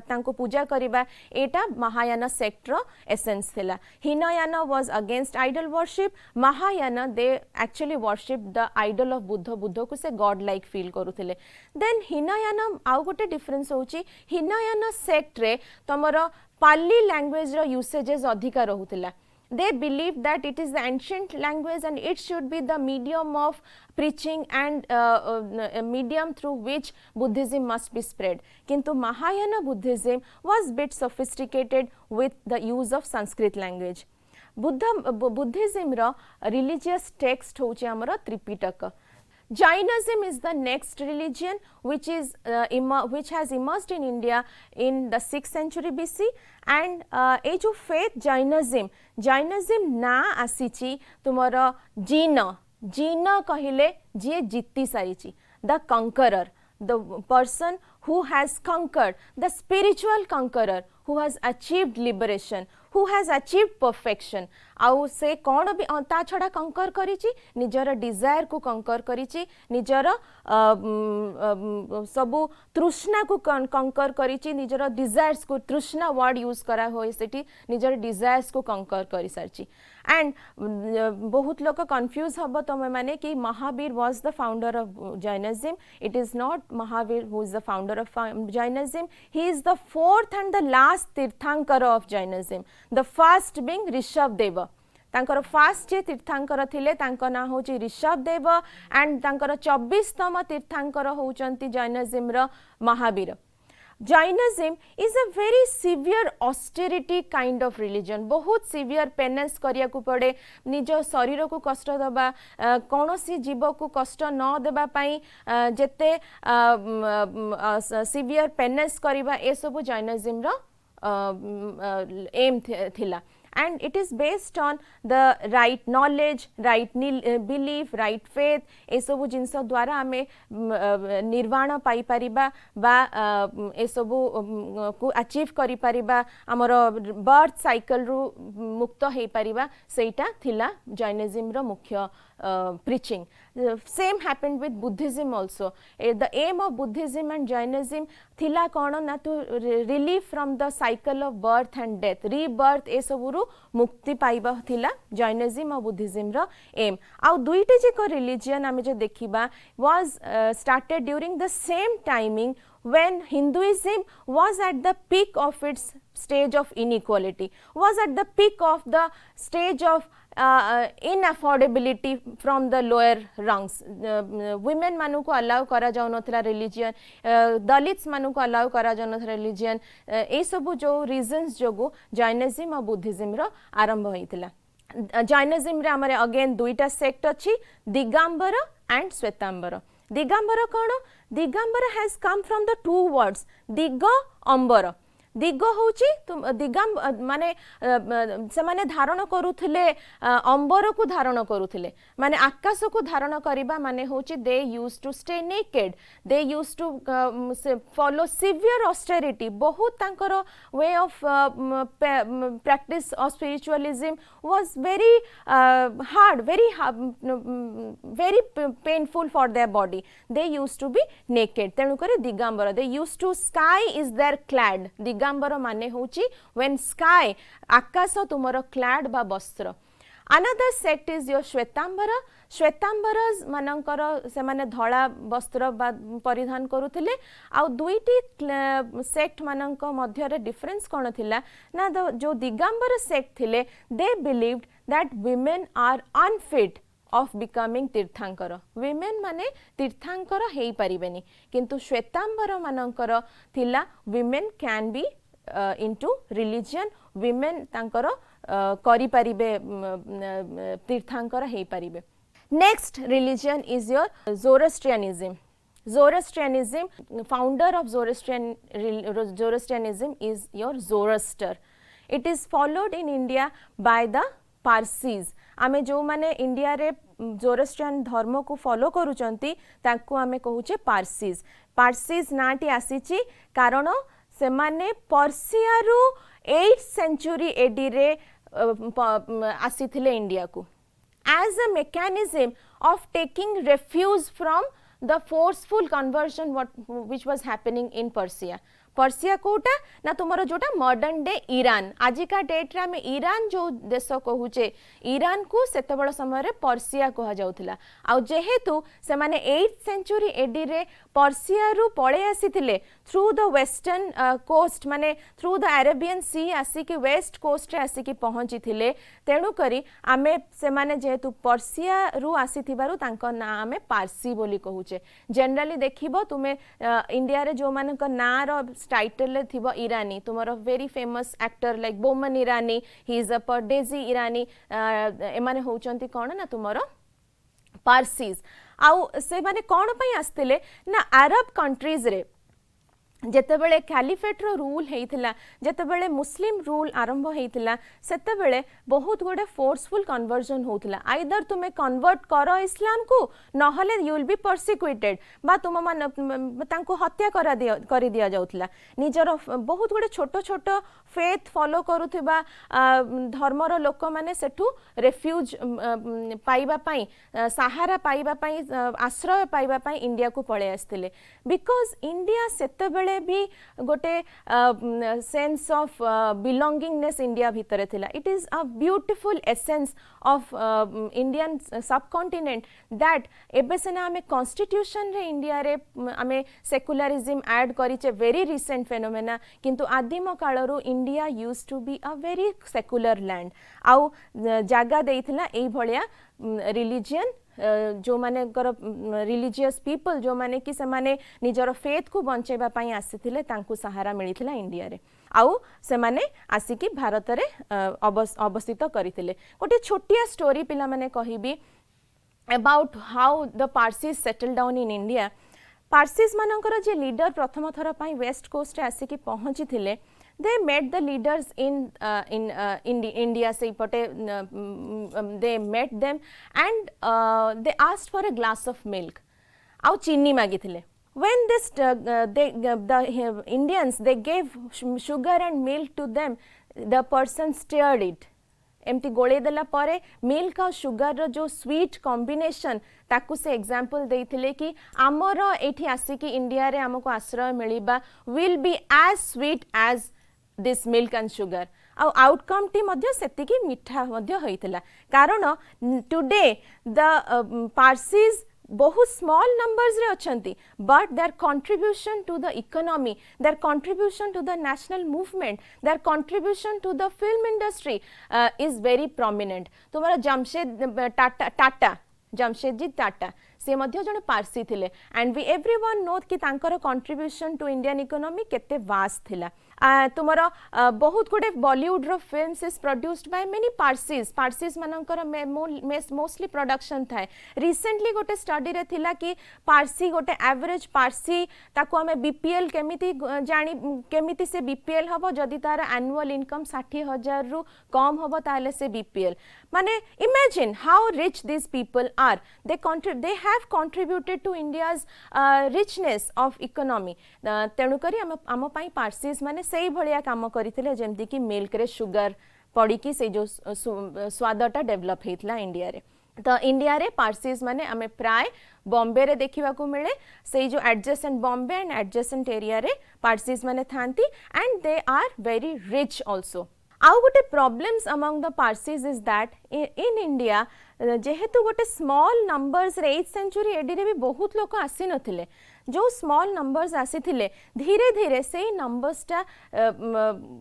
तांको पूजा करिबा एटा महायान सेक्ट रो एसेंस थिला. Hinayana was against idol worship. Mahayana they actually worship the idol of Buddha. Buddha को से गॉड लाइक फील करूथिले. देन हिनयान आउ गोटे डिफरेंस होची, हिनयान सेक्ट रे तमरो पाली लैंग्वेज रो यूसेजेस अधिका रहुथिला. They believe that it is the ancient language and it should be the medium of preaching and medium through which Buddhism must be spread. Kintu Mahayana Buddhism was bit sophisticated with the use of Sanskrit language. Buddhism ro religious text hoche amara Tripitaka. Jainism is the next religion which has emerged in India in the 6th century BC. and age of faith Jainism na asichi tumara Jina kahile je jitti sarichi, the conqueror, the person who has conquered, the spiritual conqueror who has achieved liberation, who has achieved perfection. आउ से कौन भी ता छड़ा कंकर करिछि, निजर Dzire को कंकर करिछि, निजर सबु तृष्णा को कंकर करिछि, निजर डिजायर्स को, तृष्णा वर्ड यूज करा होय सेठी, निजर डिजायर्स को कंकर करि सारछि. एंड बहुत लोग कंफ्यूज हबो तमे माने कि Mahavira was the founder of Jainism. It is not Mahavira who is the founder of Jainism. He is the fourth and the last tirthankara of Jainism. The first being Rishabhdev. तांकर फास्ट जे तीर्थंकर थिले तांको ना होची ऋषभदेव एंड तांकर 24तम तीर्थंकर होचंती जैनिज्म रो Mahavira. Jainism is a very severe austerity kind of religion. बहुत severe penance करिया को पड़े, निज शरीर को कष्ट दबा, कौनसी जीव को कष्ट न देबा पाई जेते severe penance करिबा ए सब Jainism रो aim थिला. And it is based on the right knowledge, right belief, right faith. ए सब जिनस द्वारा आमे निर्वाण पाई परिबा बा ए सब को अचीव करि परिबा, हमर बर्थ साइकिल रु मुक्त हे परिबा, सेटा थिला जैनिज्म रो मुख्य preaching. Same happened with Buddhism also. The aim of Buddhism and Jainism thila kono na to relief from the cycle of birth and death, rebirth e saburu mukti paiba thila Jainism और Buddhism ro aim. Au duite je ko religion ame je dekhiba was started during the same timing when Hinduism was at the peak of its stage of inequality, was at the peak of the stage of inaffordability from the lower rungs. Women manu को allow करा जाउ नथला religion, Dalits manu को allow करा जाउ नथला religion. ए सब जो reasons जोगु Jainism और Buddhism रो आरंभ होइतिला. Jainism रे हमरे again दुईटा sect अछि, Digambara and Svetambara. Digambara kono? Digambara has come from the two words Diga Ambara. दिग होची दिगाम माने से माने धारण करूथिले अंबर को धारण करूथिले माने आकाश को धारण करिबा माने होची they used to stay naked they used to follow severe austerity बहुत तांकर way of practice of spiritualism was very hard very painful for their body they used to be naked तेणु करी Digambar they used to sky is their clad Digambar माने होची when sky आकाश तुमर clad बा वस्त्र another sect is your Shvetambar Shvetambar मानकर से माने धड़ा वस्त्र परिधान करुथिले आ दुईटी सेक्ट मानक मध्य रे डिफरेंस कोन थिला ना जो दिगंबर सेक्ट थिले they believed that women are unfit of becoming Tirthankar women माने तीर्थांकर हेई परिबेनी किंतु श्वेतांबर मानकर थिला women can be into religion women तांकर करि परिबे तीर्थांकर हेई परिबे next religion is your Zoroastrianism founder of Zoroastrianism is your Zoroaster it is followed in India by the Parsis आमे जो माने इंडिया रे जोरोस्ट्रियन धर्म को फॉलो करूचंती ताकू आमे कहूचे पार्सीज नाटी आसीची कारण से माने पर्सिया रु 8th century AD रे आसीथिले इंडिया को as a mechanism of taking refuge from the forceful conversion which was happening in Persia कोटा ना तुमरो जोटा मॉडर्न डे ईरान आजिका डेट रे हमें ईरान जो देश कहूचे ईरान को सेते बड़ समय रे पर्सिया कहा जाउथिला आ जेहेतु से माने 8th century AD रे पर्सिया रु पळे आसीथिले थ्रू द वेस्टर्न कोस्ट माने थ्रू द अरेबियन सी आसी कि वेस्ट कोस्ट रे आसी कि पहुंची थिले तेणु करी आमे से माने जेहेतु पर्सिया रु आसीथिबारु तांको ना आमे पारसी बोली कहूचे जनरली देखिबो तुमे इंडिया रे जो मानक ना रो टाइटल थिबो ईरानी तुमरो very famous actor like Boman Irani he is a परदेसी ईरानी एमाने होचंती कोन ना तुमरो पारसीज आउ से माने कोन पई आस्तिले ना अरब कंट्रीज रे जेतेबेले कैलिफेट रो रूल हेइथिला जेतेबेले मुस्लिम रूल आरंभ हेइथिला सेतेबेले बहुत गुडे फोर्सफुल कन्वर्जन होथिला आइदर तुमे कन्वर्ट करो इस्लाम को नहले यू विल बी परसिक्यूटेड बा तुम मान तांको हत्या करि दिया जाउथिला निजर बहुत गुडे छोटो छोटो फेथ फॉलो करूथिबा धर्मर लोक माने सेठू रेफ्यूज पाइबा पई सहारा पाइबा पई आश्रय पाइबा पई इंडिया को पळे आस्थिले बिकॉज़ इंडिया सेतेबेले भी गोटे सेंस ऑफ बिलोंगिंगनेस इंडिया भितर थिला it is a beautiful essence of Indian subcontinent that एबे सेना हमें कॉन्स्टिट्यूशन रे इंडिया रे हमें सेकुलरिज्म ऐड करिचे वेरी रिसेंट फेनोमेना किंतु आदिम कालरू India use to be a very secular land आउ जागा देइथिला एई भलिया रिलीजियन जो माने रिलीजियस पीपल जो माने कि से माने निजर फेथ को बंचेबा पई आसीथिले तांकु सहारा मिलिथिला इंडिया रे आउ से माने आसीकी भारत रे अवस्थित करिथिले गोटे छोटिया स्टोरी पिला माने कहिबी about how the Parsis settle down in India Parsis मानकर जे लीडर प्रथम थर पई वेस्ट कोस्ट रे आसीकी पहुंची थिले they met the leaders in India say pate they met them and they asked for a glass of milk au chini magithile when this the Indians they gave sugar and milk to them the person stirred it एमती गोले देला परे milk और sugar रो जो sweet combination ताकू से example देइथिले कि आमर एठी आसी कि इंडिया रे हमको आश्रय मिलिबा will be as sweet as this milk and sugar outcome टी मध्य सेतिकी मिठा मध्य होइथिला कारण टुडे द पार्सीज बहुत स्मॉल नंबर्स रे अछंती but their contribution to the economy their contribution to the national movement their contribution to the film industry is very prominent तुम्हारा जमशेदजी टाटा से मध्य जने पारसी थिले एंड वी एवरीवन नो कि तांकर कंट्रीब्यूशन टू इंडियन इकोनॉमी केते vast थिला तुमर बहुत गुडे बॉलीवुड रो films is produced by many Parsis मानकर मोस्टली प्रोडक्शन थाए रिसेंटली गोटे स्टडी रे थिला कि पार्सी गोटे एवरेज पार्सी ताको हमें बीपीएल केमिति जानी केमिति से बीपीएल हबो जदि तार एनुअल इनकम 60,000 रु कम हबो ताले से बीपीएल माने imagine how rich this people are they have contributed to India's richness of economy तेणु करी आम पाई पार्सीज माने सही भलिया काम करथिले जेमति कि मिल्क रे शुगर पड़ी कि से जो स्वादटा डेवलप हेतला इंडिया रे तो इंडिया रे पार्सीज माने आमे प्राय बॉम्बे रे देखिबा को मिले से जो adjacent Bombay and adjacent area रे पार्सीज माने थांती and they are very rich also आउ गोटे problems among the Parsis is that in India जेहेतु गोटे स्मॉल नंबर्स रे 8th सेंचुरी एडी रे भी बहुत लोक आसी नथिले जो स्मॉल नंबर्स आसी थिले धीरे धीरे से नंबर्स टा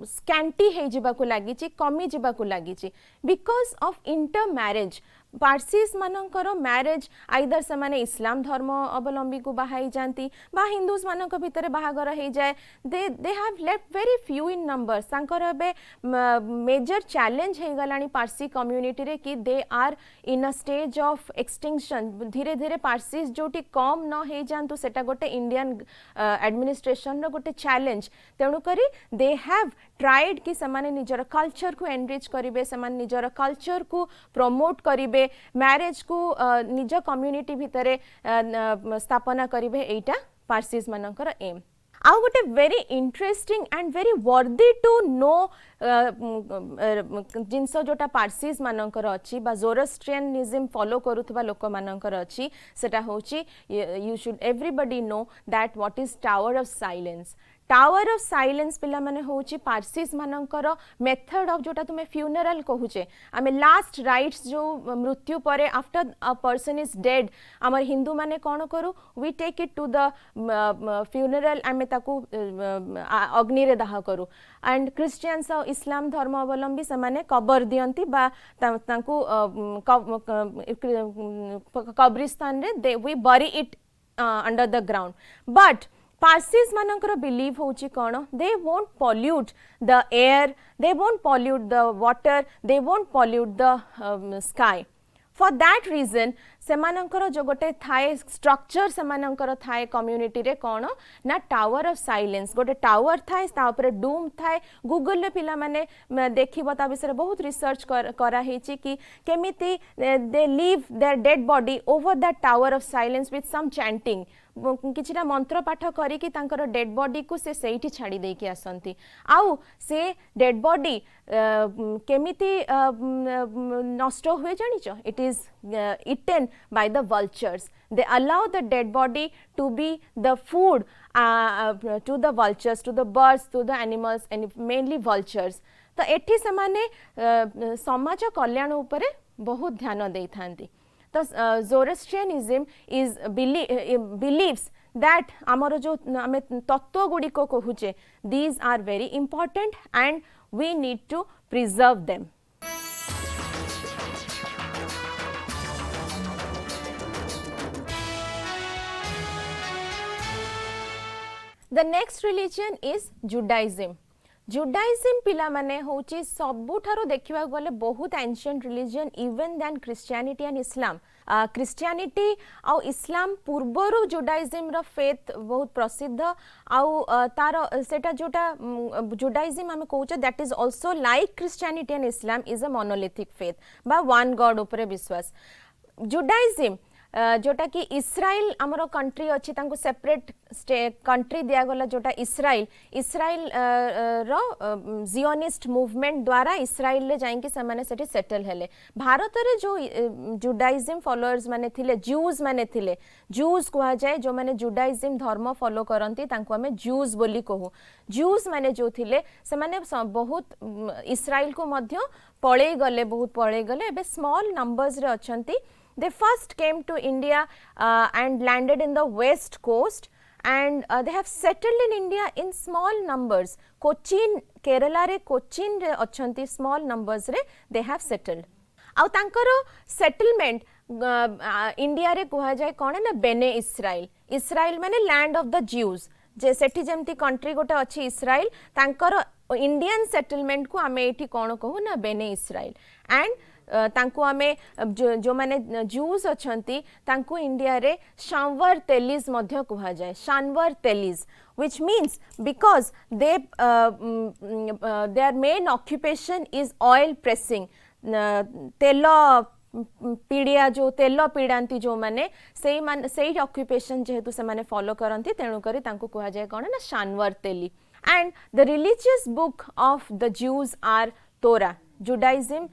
स्कैंटी हे जिबा को लागि छि कमी जिबा को लागि छि because of inter marriage Parsis मानकर मैरिज आइदर से माने इस्लाम धर्म अवलंबी को बाहाई जानती बा हिंदूज मानक भितर बाहागर हे जाए they have left very few in numbers तांकर बे मेजर चैलेंज हे गलानी पार्सी कम्युनिटी रे कि they are in a stage of extinction धीरे धीरे पार्सीज जोटी कम न हे जानतु सेटा गोटे इंडियन एडमिनिस्ट्रेशन रो गोटे चैलेंज तेणु करी दे हैव ट्राइड कि समाने निजर कल्चर को एनरिच करिवे समाने निजर कल्चर को प्रमोट करिवे मैरिज को निज कम्युनिटी भितरे स्थापना करिवे एटा पार्सीज मानकर एम आउ गोटे very interesting and very worthy to know जिनस जोटा पार्सीज मानकर अच्छी बा जोरोस्ट्रियनिज्म फॉलो करुवा लोक मानकर अच्छी सेटा होची you should everybody know that what is tower of silence tower of silence पिला माने होची पार्सीज मानकर मेथड ऑफ जोटा तुमे फ्यूनरल कहूचे आमे लास्ट राइट्स जो मृत्यु परे after a person is dead आमर हिंदू माने कोन करू we take it to the funeral आमे ताकू अग्नि रे दाह करू एंड क्रिश्चियंस और इस्लाम धर्म अवलंबी से माने कबर दियंती बा तांकू कब्रिस्तान रे we bury it under the ground but Parsis मानकर बिलीव होची कोन they won't pollute the air they won't pollute the water they won't pollute the sky for that reason सेमानंकर जो गोटे थाए स्ट्रक्चर सेमानंकर थाए कम्युनिटी रे कोन ना टावर ऑफ साइलेंस गोटे टावर थाए ता ऊपर डूम थाए गूगल ले पिला माने देखिबो ता विषय बहुत रिसर्च करा हेची कि केमिति they leave their dead body over that tower of silence with some chanting किछिटा मंत्र पाठ करी कि तांकर डेड बॉडी को से सेठी छाड़ी दे के आसंती आउ से डेड बॉडी केमिति नष्ट हुए जानिचो it is eaten by the vultures they allow the dead body to be the food to the vultures to the birds to the animals and mainly vultures तो एठी समाने समाज कल्याण उपरे बहुत ध्यान देई थांती तो जोरोस्ट्रियनिज्म इज believes that आमर जो आमे तत्व गुडी को कहूचे these are very important and we need to preserve them. The next religion is Judaism. Judaism पिला माने होची सबुठारो देखिबा गले बहुत ancient religion even than Christianity and Islam Christianity आउ इस्लाम पूर्वरु जुडाइज्म रो फेथ बहुत प्रसिद्ध आउ तार सेटा जोटा जुडाइज्म हम कहूचे that is also like Christianity and Islam is a monolithic faith बा वन गॉड ऊपर विश्वास जुडाइज्म जोटा कि इस्राएल आमर कंट्री अच्छी तांको सेपरेट कंट्री दिया गला जोटा इस्राएल रो जियोनिस्ट मूवमेंट द्वारा इस्राएल ले जाइंकी समाने सेठी सेटल हेले भारत रे जो जुडाइज्म फॉलोअर्स माने थिले ज्यूज माने थिले ज्यूज कहा जाए जो माने जुडाइज्म धर्म फॉलो करंती तांको हमें ज्यूज बोली कहू ज्यूज माने जो थिले से माने बहुत इस्राएल को मध्य पळे गले बहुत पळे गले एबे स्मॉल नंबर्स रे अछंती. They first came to India and landed in the west coast and they have settled in India in small numbers. Cochin, Kerala re Cochin re achanti small numbers re they have settled. Au tankaro settlement India re kuha jaye kone na Bene Israel. Israel mane land of the Jews. जे सेठी जेमती country गोटे अच्छी Israel तांकर Indian settlement को आमे एठी कौन कहू ना बेने इस्राइल एंड तांको आमे जो माने जूस अछंती तांको इंडिया रे शानवर तेलीज मध्य कहा जाए शानवर तेलीज which means because their main occupation is oil pressing तेल पीड़िया जो तेल पीड़ांती जो माने से ऑक्युपेशन जेहेतु से माने फॉलो करंती तेणु करी तांको कहा जाए कौन ना शानवर तेली and the religious book of the Jews are Torah Judaism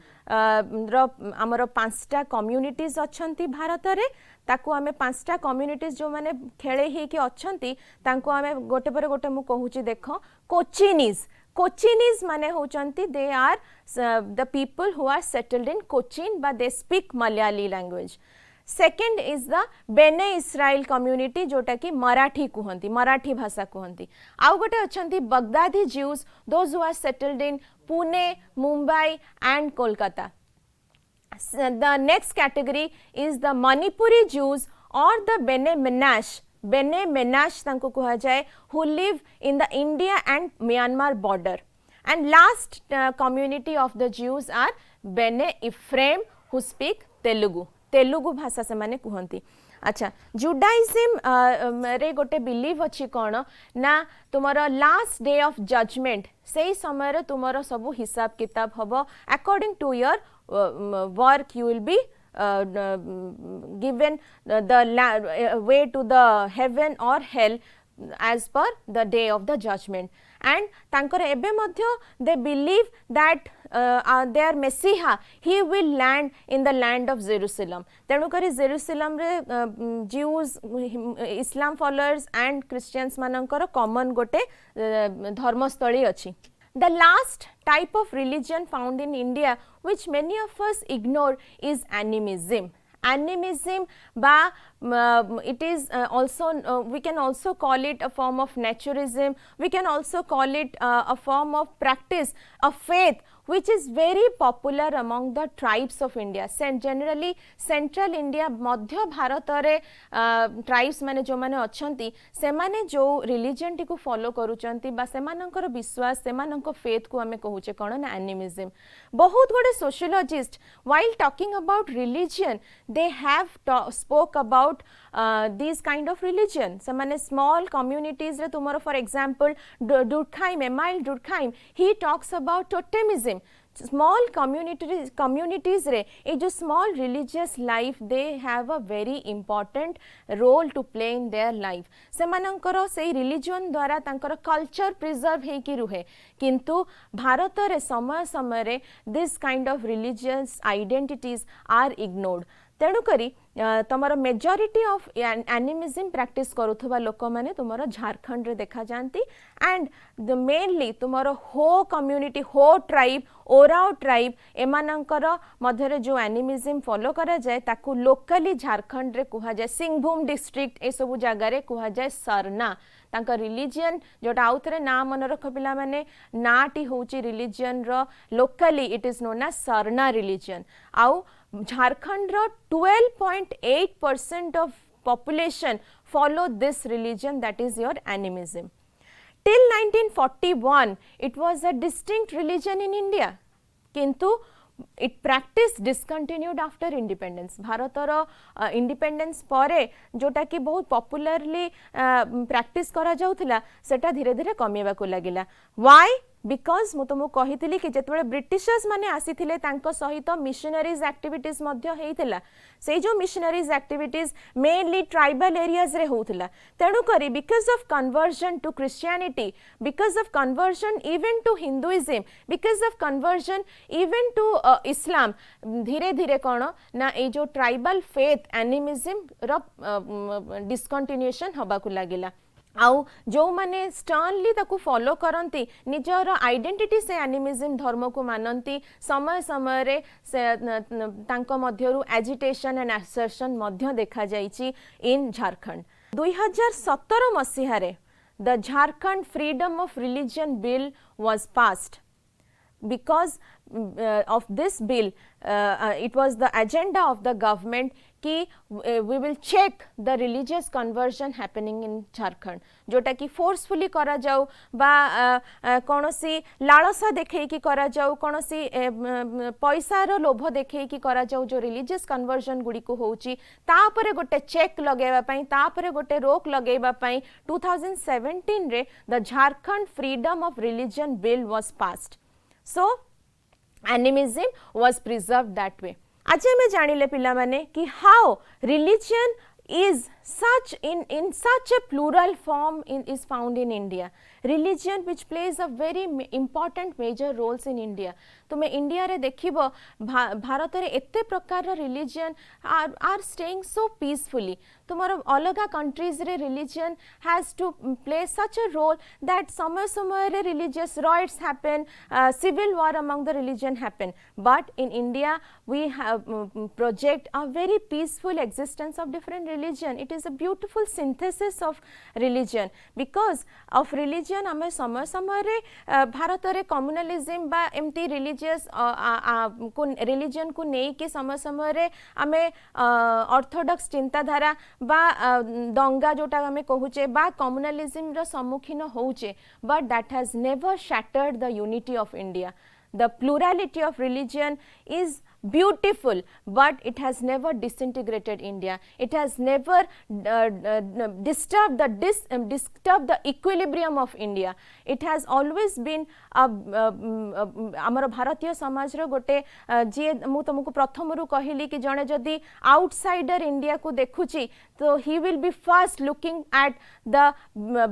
आमर 5टा कम्युनिटीज अच्छंती भारत रे ताकू आमे 5टा कम्युनिटीज जो माने खेले ही कि अच्छंती तांको आमे गोटे पर गोटे मु कहूची देखो कोचिनीज माने होचंती they are the people who are settled in Cochin but they speak Malayali language second is the Bene Israel community जोटा कि मराठी कहती मराठी भाषा कहती आउ गोटे अच्छंती Baghdadi Jews those who are settled in Pune Mumbai and Kolkata the next category is the Manipuri Jews or the Bene Menash तांको कहा जाए who live in the India and Myanmar border and last community of the Jews are Bene Ephraim who speak Telugu भाषा से माने कहती अच्छा Judaism रे गोटे बिलीव अच्छी कौन ना तुमर लास्ट डे ऑफ जजमेंट से समय तुमर सब हिसाब किताब हम according to your work you will be given the way to the heaven or hell as per the day of the judgment and tankar ebe madhya they believe that their messiah he will land in the land of Jerusalem tenu kari Jerusalem re Jews Islam followers and Christians manankar common gote dharmasthali achi. The last type of religion found in India which many of us ignore is animism. Animism it is also we can also call it a form of naturism, we can also call it a form of practice, a faith which is very popular among the tribes of India. Generally central India madhya bharat re tribes mane jo mane achanti semane jo religion ti ko follow karuchanti ba semanankar biswas semananko faith ko ame kahuche kon na animism. bahut gode sociologist while talking about religion they have spoke about these kind of religion semane small communities re tomorrow for example Durkheim Emile Durkheim he talks about totemism small communities re a jo small religious life they have a very important role to play in their life semanankar sei religion द्वारा तांकर culture preserve हे कि रुहे किंतु भारत रे समय रे this kind of religious identities are ignored तेणु करी तमर मेजॉरिटी ऑफ एनिमिज्म प्रैक्टिस करुथबा लोक माने तुमर झारखंड रे देखा जानती एंड द मेनली तुमर हो कम्युनिटी हो ट्राइब ओराव ट्राइब एमानंकर मध्य रे जो एनिमिज्म फॉलो करा जाए ताकू लोकली झारखंड रे कहा जाए सिंहभूम डिस्ट्रिक्ट ए सब जगह रे कहा जाए सरना तांका रिलीजियन जोटा आउथरे ना मन रख पिला माने नाटी होची रिलीजियन रो locally it is known as Sarna religion आउ झारखंड रो 12.8% of population follow this religion that is your animism. Till 1941 it was a distinct religion in India किंतु it practice discontinued after independence. भारतर इंडिपेंडेंस परे जोटा कि बहुत पॉपुलरली प्रैक्टिस करा जाउथिला सेटा धीरे धीरे कमेबा को लागिला why बिकॉज मु तुमको कही कि जिते ब्रिटिशर्स माने आसीथिले तांको सहित मिशनरीज एक्टिविटीज मध्य हेइथिला से जो missionaries activities mainly tribal areas रे होउथिला तेणु करी because of conversion to Christianity because of conversion even to Hinduism because of conversion even to Islam धीरे धीरे कौन ना ए जो ट्राइबल फेथ एनिमिज्म रो डिस्कंटिन्यूएशन हबा को लागिला आउ जो माने स्टर्नली ताकू फॉलो करंती निजर आइडेंटिटी से एनिमिज्म धर्म को मानंती समय समय रे तांको मध्यरु एजिटेशन एंड असर्शन मध्य देखा जाइची इन झारखंड 2017 मसीहा रे the Jharkhand freedom of religion bill was passed because of this bill, it was the agenda of the government कि we will check the religious conversion happening in Jharkhand, जोटा कि forcefully करा जाऊ बा कोनोसी लालसा देखै कि करा जाऊ, कोनोसी पैसार लोभ देखै कि करा जाऊ, जो religious conversion गुडी को होउची ता परे गोटे चेक लगेबा पई, ता परे गोटे रोक लगेबा पई 2017 रे the Jharkhand Freedom of Religion Bill was passed. So animism was preserved that way. आज हमें जानिले पिला माने कि how religion is such in such a plural form is found in India. Religion which plays a very important major roles in India. तुमे India रे देखिबो भारत रे एते प्रकार religion are staying so peacefully. तुमर अलगा countries रे religion has to play such a role that समय समय रे religious riots happen, civil war among the religion happen. But in India we have project a very peaceful existence of different religion. It is a beautiful synthesis of religion. Because of religion आमे समय समय रे भारत रे communalism बा एमती religious religion को नहीं कि समय समय रे आमे orthodox चिंताधारा बा दंगा जोटा आमे कहूचे बा communalism row सम्मुखीन होउचे, but that has never shattered the unity of India. The plurality of religion is beautiful, but it has never disintegrated India. It has never disturbed the equilibrium of India. It has always been आमर भारतीय समाज रो गोटे जे मु तुमको प्रथम रु कहली कि जने जदी आउटसाइडर इंडिया को देखुची तो he will be first looking at the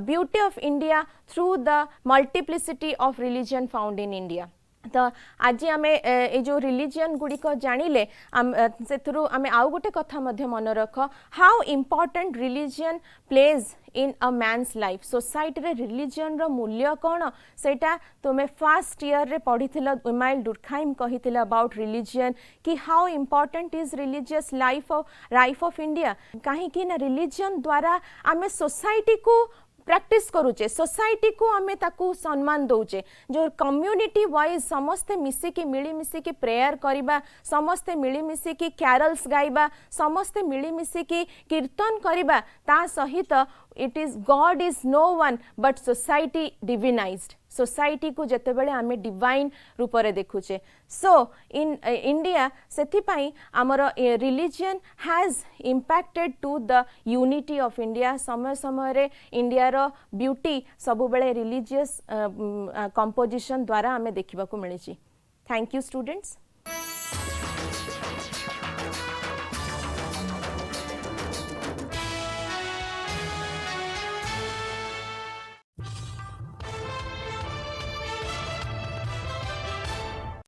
beauty of India through the multiplicity of religion found in India. तो आज आमे ए जो रिलीजन गुडी को जानिले सेथुरु आमे आउ गोटे कथा मध्य मन रख, how important religion plays in a man's life. Society रे रिलीजन रो मूल्य कोन सेटा तुमे फर्स्ट ईयर रे पढिथिला. इमाइल डुरखाइम कहिथिला अबाउट रिलीजन कि how important is religious life of India. काहे कि ना रिलीजन द्वारा आमे सोसाइटी को प्रैक्टिस करूचे, सोसाइटी को आमे ताकू सम्मान दउचे, जो कम्युनिटी वाइज समस्ते मिसिकी मिली मिसिकी प्रेयर करिबा, समस्ते मिली मिसिकी कैरल्स गाइबा, समस्ते मिली मिसिकी कीर्तन करिबा, ता सहित it is god is no one but society divinized. Society को जते बेले आमे डिवाइन रूप रे देखुचे. सो इन इंडिया सेथि पई हमर religion has impacted to the unity of India. समय समय रे इंडिया रो ब्यूटी सब बेले रिलीजियस कंपोजिशन द्वारा आमे देखिबा को मिलिची. Thank you students.